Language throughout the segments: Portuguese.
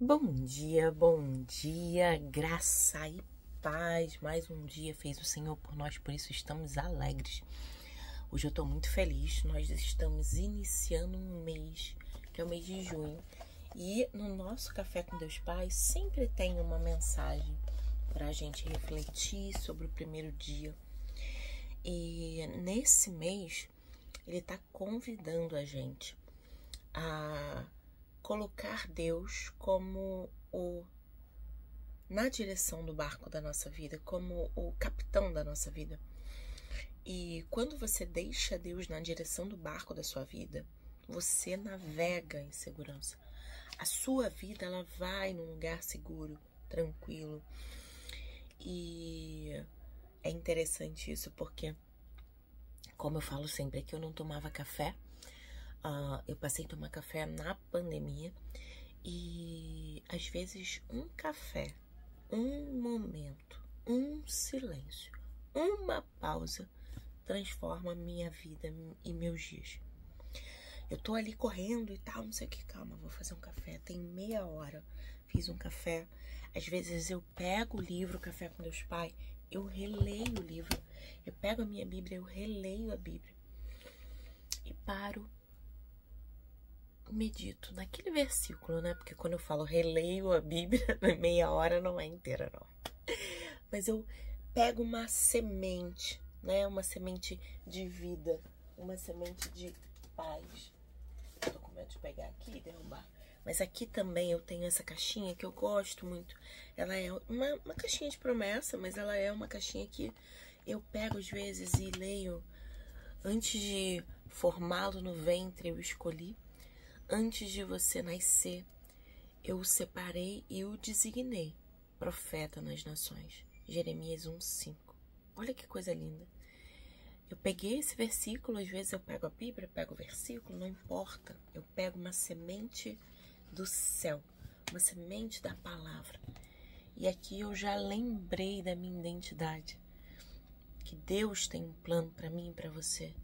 Bom dia, graça e paz. Mais um dia fez o Senhor por nós, por isso estamos alegres. Hoje eu tô muito feliz, nós estamos iniciando um mês, que é o mês de junho. E no nosso Café com Deus Pai sempre tem uma mensagem pra gente refletir sobre o primeiro dia. E nesse mês, ele tá convidando a gente a colocar Deus como na direção do barco da nossa vida, como o capitão da nossa vida. E quando você deixa Deus na direção do barco da sua vida, você navega em segurança. A sua vida, ela vai num lugar seguro, tranquilo. E é interessante isso porque, como eu falo sempre, que eu não tomava café. Eu passei a tomar café na pandemia e às vezes um café, um momento, um silêncio, uma pausa transforma minha vida e meus dias. Eu tô ali correndo e tal, não sei o que, calma, vou fazer um café, tem meia hora, fiz um café. Às vezes eu pego o livro Café com Deus Pai, eu releio o livro, eu pego a minha Bíblia, eu releio a Bíblia e paro, medito naquele versículo, né? Porque quando eu falo releio a Bíblia, meia hora não é inteira, não. Mas eu pego uma semente, né? Uma semente de vida, uma semente de paz. Eu tô com medo de pegar aqui e derrubar. Mas aqui também eu tenho essa caixinha que eu gosto muito. Ela é uma caixinha de promessa, mas ela é uma caixinha que eu pego às vezes e leio. Antes de formá-lo no ventre, eu escolhi. Antes de você nascer, eu o separei e o designei profeta nas nações. Jeremias 1:5. Olha que coisa linda. Eu peguei esse versículo, às vezes eu pego a Bíblia, pego o versículo, não importa. Eu pego uma semente do céu, uma semente da palavra. E aqui eu já lembrei da minha identidade. Que Deus tem um plano para mim e para você.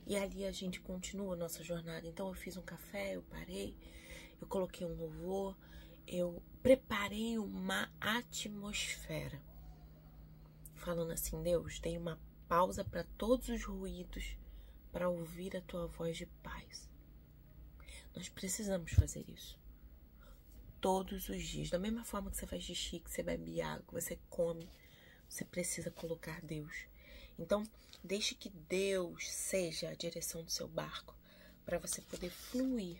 E ali a gente continua a nossa jornada. Então eu fiz um café, eu parei, eu coloquei um louvor, eu preparei uma atmosfera. Falando assim, Deus, dei uma pausa para todos os ruídos para ouvir a tua voz de paz. Nós precisamos fazer isso. Todos os dias. Da mesma forma que você faz xixi, que você bebe água, que você come, você precisa colocar Deus. Então, deixe que Deus seja a direção do seu barco para você poder fluir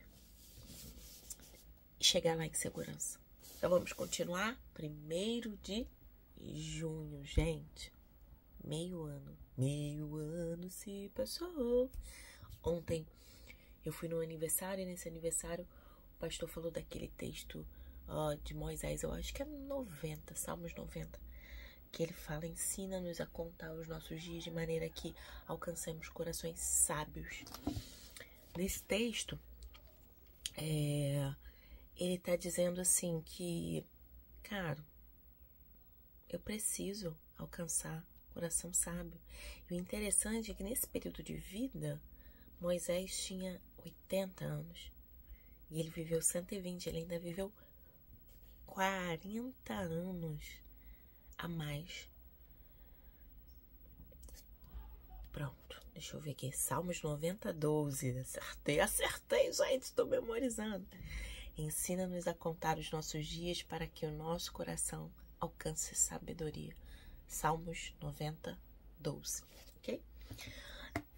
e chegar lá em segurança. Então, vamos continuar? 1º de junho, gente. Meio ano se passou. Ontem eu fui no aniversário e nesse aniversário o pastor falou daquele texto de Moisés, eu acho que é 90, Salmos 90. Que ele fala, ensina-nos a contar os nossos dias de maneira que alcancemos corações sábios. Nesse texto, ele tá dizendo assim que, cara, eu preciso alcançar coração sábio. E o interessante é que nesse período de vida, Moisés tinha 80 anos. E ele viveu 120, ele ainda viveu 40 anos a mais. Pronto, deixa eu ver aqui. Salmos 90, 12. Acertei, gente, estou memorizando. Ensina-nos a contar os nossos dias para que o nosso coração alcance sabedoria. Salmos 90, 12. Ok?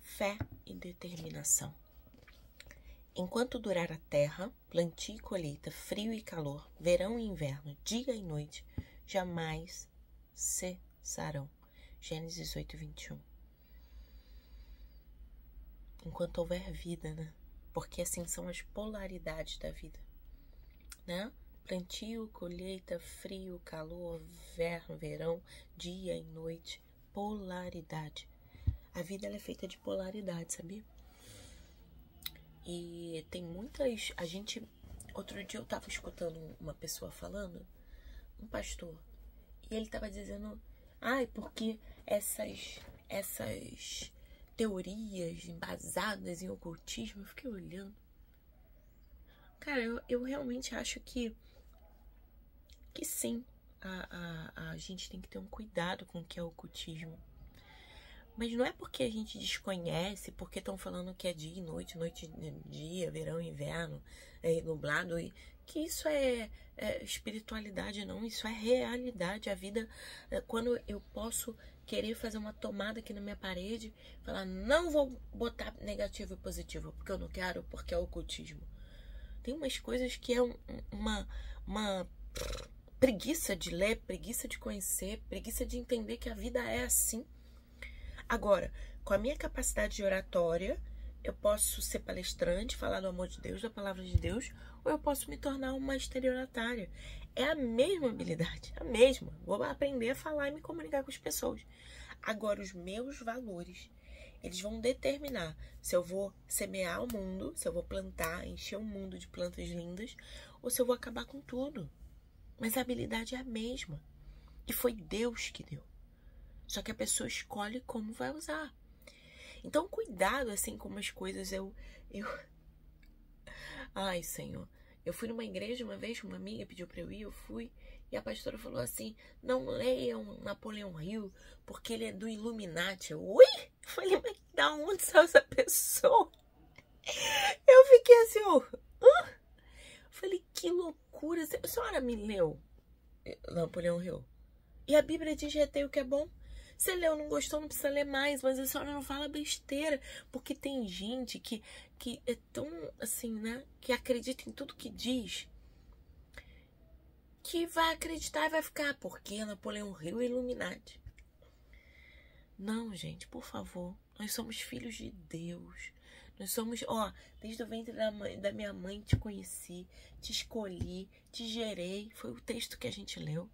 Fé e determinação. Enquanto durar a terra, plantio e colheita, frio e calor, verão e inverno, dia e noite, jamais cessarão. Gênesis 8:21. Enquanto houver vida, né? Porque assim são as polaridades da vida, né? Plantio, colheita, frio, calor, inverno, verão, dia e noite, polaridade. A vida ela é feita de polaridade, sabia? E tem muitas... Outro dia eu tava escutando uma pessoa falando, um pastor, e ele tava dizendo, porque essas teorias embasadas em ocultismo, eu fiquei olhando. Cara, eu realmente acho que que sim, a gente tem que ter um cuidado com o que é ocultismo. Mas não é porque a gente desconhece, porque estão falando que é dia e noite, noite e dia, verão e inverno, nublado, e que isso é espiritualidade, não. Isso é realidade. A vida, quando eu posso querer fazer uma tomada aqui na minha parede, falar, não vou botar negativo e positivo, porque eu não quero, porque é ocultismo. Tem umas coisas que é uma preguiça de ler, preguiça de conhecer, preguiça de entender que a vida é assim. Agora, com a minha capacidade de oratória, eu posso ser palestrante, falar do amor de Deus, da palavra de Deus, ou eu posso me tornar uma estelionatária. É a mesma habilidade, a mesma. Vou aprender a falar e me comunicar com as pessoas. Agora, os meus valores, eles vão determinar se eu vou semear o mundo, se eu vou plantar, encher o mundo de plantas lindas, ou se eu vou acabar com tudo. Mas a habilidade é a mesma. E foi Deus que deu. Só que a pessoa escolhe como vai usar. Então, cuidado, assim, como as coisas Ai, Senhor. Eu fui numa igreja uma vez, uma amiga pediu pra eu ir, eu fui. E a pastora falou assim, não leiam Napoleão Hill, porque ele é do Illuminati. Ui! Eu falei, mas da onde saiu essa pessoa? Eu fiquei assim, hã? Falei, que loucura. A senhora me leu Napoleão Hill? E a Bíblia diz, retém o que é bom. Você leu, não gostou, não precisa ler mais, mas a senhora não fala besteira, porque tem gente que é tão, assim, né, que acredita em tudo que diz, que vai acreditar e vai ficar, porque Napoleão Hill é Illuminati. Não, gente, por favor, nós somos filhos de Deus. Nós somos, desde o ventre da minha mãe te conheci, te escolhi, te gerei, foi o texto que a gente leu.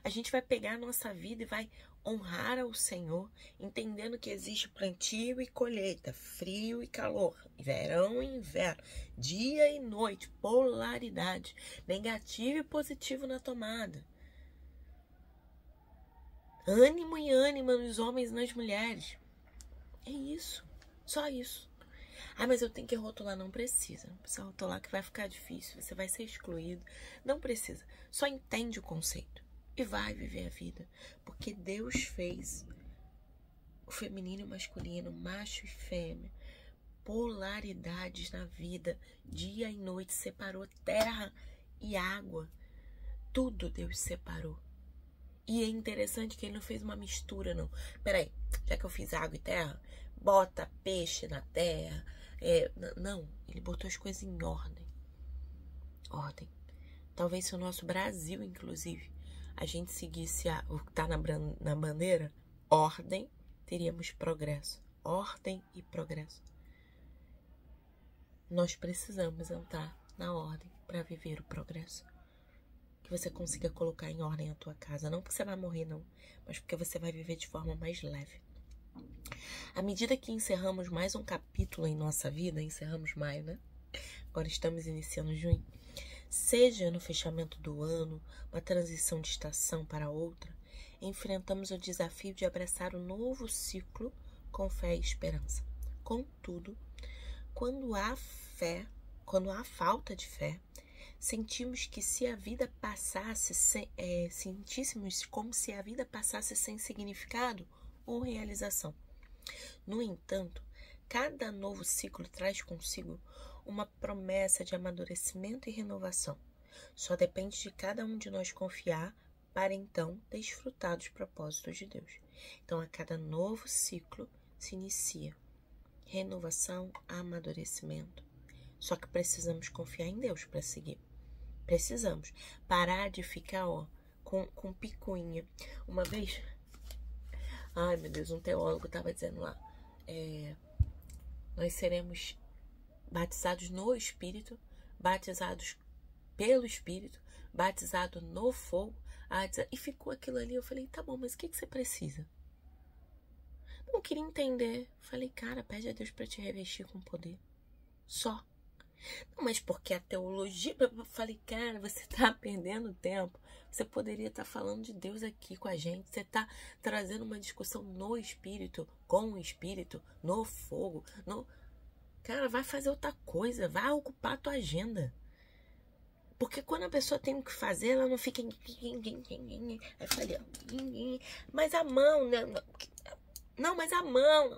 A gente vai pegar a nossa vida e vai honrar ao Senhor, entendendo que existe plantio e colheita, frio e calor, verão e inverno, dia e noite, polaridade, negativo e positivo na tomada. Ânimo e ânima nos homens e nas mulheres. É isso, só isso. Mas eu tenho que rotular. Não precisa. Não precisa rotular que vai ficar difícil, você vai ser excluído. Não precisa, só entende o conceito. E vai viver a vida. Porque Deus fez o feminino e o masculino, macho e fêmea, polaridades na vida, dia e noite, separou terra e água. Tudo Deus separou. E é interessante que ele não fez uma mistura, não. Peraí, já que eu fiz água e terra, bota peixe na terra. Não, ele botou as coisas em ordem. Ordem. Talvez se o nosso Brasil, inclusive, a gente seguisse o que está na bandeira, ordem, teríamos progresso. Ordem e progresso. Nós precisamos entrar na ordem para viver o progresso. Que você consiga colocar em ordem a tua casa. Não porque você vai morrer, não, mas porque você vai viver de forma mais leve. À medida que encerramos mais um capítulo em nossa vida, encerramos maio, né? Agora estamos iniciando junho. Seja no fechamento do ano, uma transição de estação para outra, enfrentamos o desafio de abraçar o novo ciclo com fé e esperança. Contudo, quando há falta de fé, sentimos que se a vida passasse, sentíssemos como se a vida passasse sem significado ou realização. No entanto, cada novo ciclo traz consigo uma promessa de amadurecimento e renovação. Só depende de cada um de nós confiar para então desfrutar dos propósitos de Deus. Então, a cada novo ciclo se inicia renovação, amadurecimento. Só que precisamos confiar em Deus para seguir. Precisamos parar de ficar com picuinha. Uma vez, ai meu Deus, um teólogo estava dizendo lá, nós seremos batizados no Espírito, batizados pelo Espírito, batizado no fogo, e ficou aquilo ali. Eu falei, tá bom, mas o que você precisa? Não queria entender. Falei, cara, pede a Deus para te revestir com poder. Só. Não, mas porque a teologia... Eu falei, cara, você tá perdendo tempo. Você poderia estar falando de Deus aqui com a gente. Você tá trazendo uma discussão no Espírito, com o Espírito, no fogo, no... Cara, vai fazer outra coisa. Vai ocupar a tua agenda. Porque quando a pessoa tem o que fazer, ela não fica... Aí eu falei, ó, mas a mão... Não, mas a mão...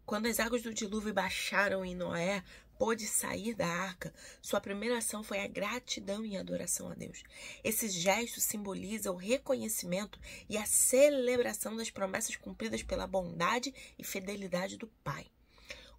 Quando as águas do dilúvio baixaram em Noé, pôde sair da arca, sua primeira ação foi a gratidão e a adoração a Deus. Esse gesto simboliza o reconhecimento e a celebração das promessas cumpridas pela bondade e fidelidade do Pai.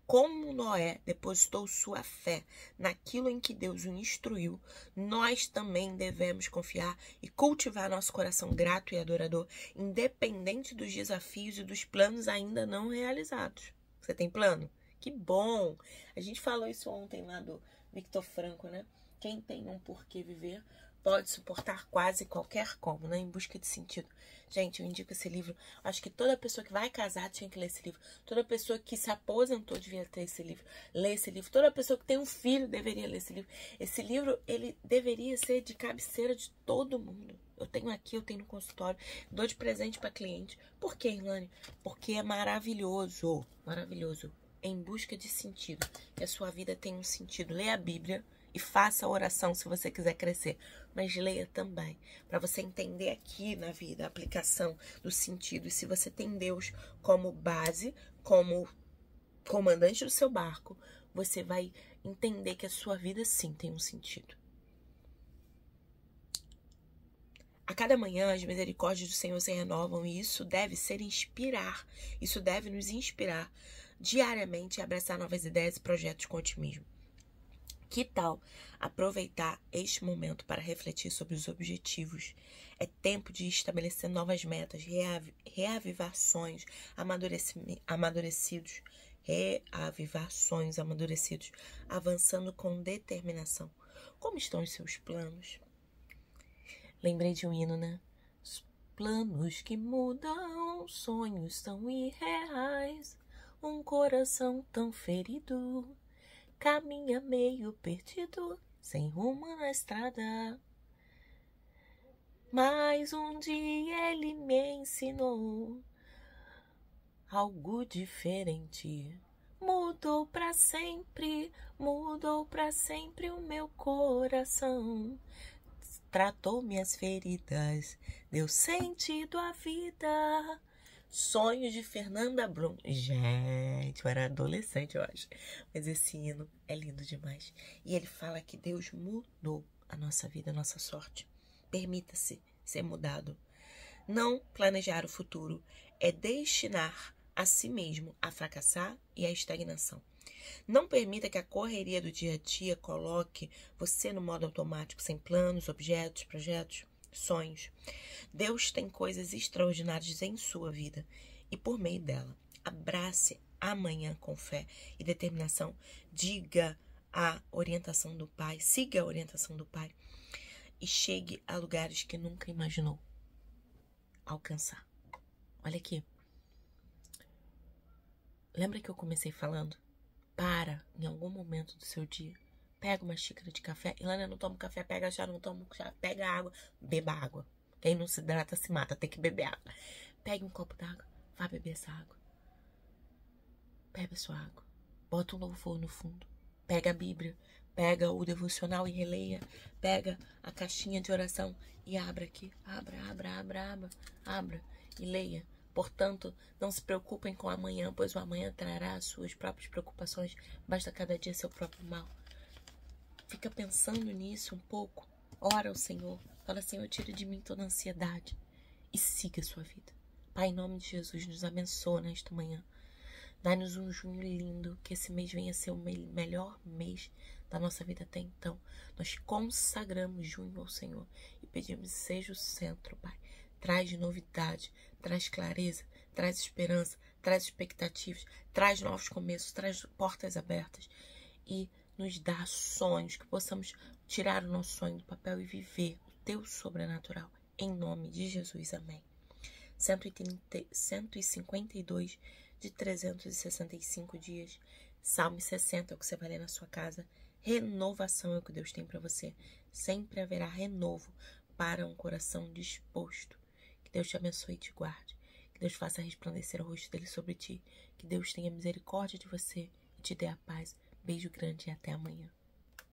Como Noé depositou sua fé naquilo em que Deus o instruiu, nós também devemos confiar e cultivar nosso coração grato e adorador, independente dos desafios e dos planos ainda não realizados. Você tem plano? Que bom! A gente falou isso ontem lá do Victor Franco, né? Quem tem um porquê viver pode suportar quase qualquer como, né? Em busca de sentido. Gente, eu indico esse livro. Acho que toda pessoa que vai casar tinha que ler esse livro. Toda pessoa que se aposentou devia ter esse livro. Ler esse livro. Toda pessoa que tem um filho deveria ler esse livro. Esse livro, ele deveria ser de cabeceira de todo mundo. Eu tenho aqui, eu tenho no consultório. Dou de presente para cliente. Por quê, Irlane? Porque é maravilhoso. Maravilhoso. Em busca de sentido. Que a sua vida tenha um sentido. Leia a Bíblia. E faça a oração se você quiser crescer. Mas leia também, para você entender aqui na vida a aplicação do sentido. E se você tem Deus como base, como comandante do seu barco, você vai entender que a sua vida sim tem um sentido. A cada manhã as misericórdias do Senhor se renovam e isso deve isso deve nos inspirar diariamente a abraçar novas ideias e projetos com otimismo. Que tal aproveitar este momento para refletir sobre os objetivos? É tempo de estabelecer novas metas, reavivar sonhos amadurecidos, avançando com determinação. Como estão os seus planos? Lembrei de um hino, né? Os planos que mudam, sonhos tão irreais, um coração tão ferido caminha meio perdido, sem rumo na estrada. Mas um dia ele me ensinou algo diferente. Mudou pra sempre o meu coração. Tratou minhas feridas, deu sentido à vida. Sonhos de Fernanda Brum. Gente, eu era adolescente, eu acho. Mas esse hino é lindo demais. E ele fala que Deus mudou a nossa vida, a nossa sorte. Permita-se ser mudado. Não planejar o futuro é destinar a si mesmo a fracassar e à estagnação. Não permita que a correria do dia a dia coloque você no modo automático, sem planos, objetos, projetos, sonhos. Deus tem coisas extraordinárias em sua vida e por meio dela. Abrace amanhã com fé e determinação. Diga a orientação do Pai, siga a orientação do Pai e chegue a lugares que nunca imaginou alcançar. Olha aqui. Lembra que eu comecei falando? Para em algum momento do seu dia. Pega uma xícara de café. Ilana, eu não tomo café. Pega já, não tomo chá. Pega água. Beba água. Quem não se hidrata se mata. Tem que beber água. Pegue um copo d'água. Vá beber essa água. Bebe a sua água. Bota um louvor no fundo. Pega a Bíblia. Pega o devocional e releia. Pega a caixinha de oração e abra aqui. Abra e leia. Portanto, não se preocupem com o amanhã, pois o amanhã trará as suas próprias preocupações. Basta cada dia seu próprio mal. Fica pensando nisso um pouco. Ora ao Senhor. Fala, Senhor, tira de mim toda a ansiedade. E siga a sua vida. Pai, em nome de Jesus, nos abençoa nesta manhã. Dá-nos um junho lindo. Que esse mês venha a ser o melhor mês da nossa vida até então. Nós consagramos junho ao Senhor. E pedimos, seja o centro, Pai. Traz novidade, traz clareza, traz esperança, traz expectativas, traz novos começos, traz portas abertas e nos dá sonhos, que possamos tirar o nosso sonho do papel e viver o teu sobrenatural. Em nome de Jesus, amém. 152 de 365 dias, Salmo 60 é o que você vai ler na sua casa. Renovação é o que Deus tem para você. Sempre haverá renovo para um coração disposto. Que Deus te abençoe e te guarde. Que Deus faça resplandecer o rosto dele sobre ti. Que Deus tenha misericórdia de você e te dê a paz. Beijo grande e até amanhã.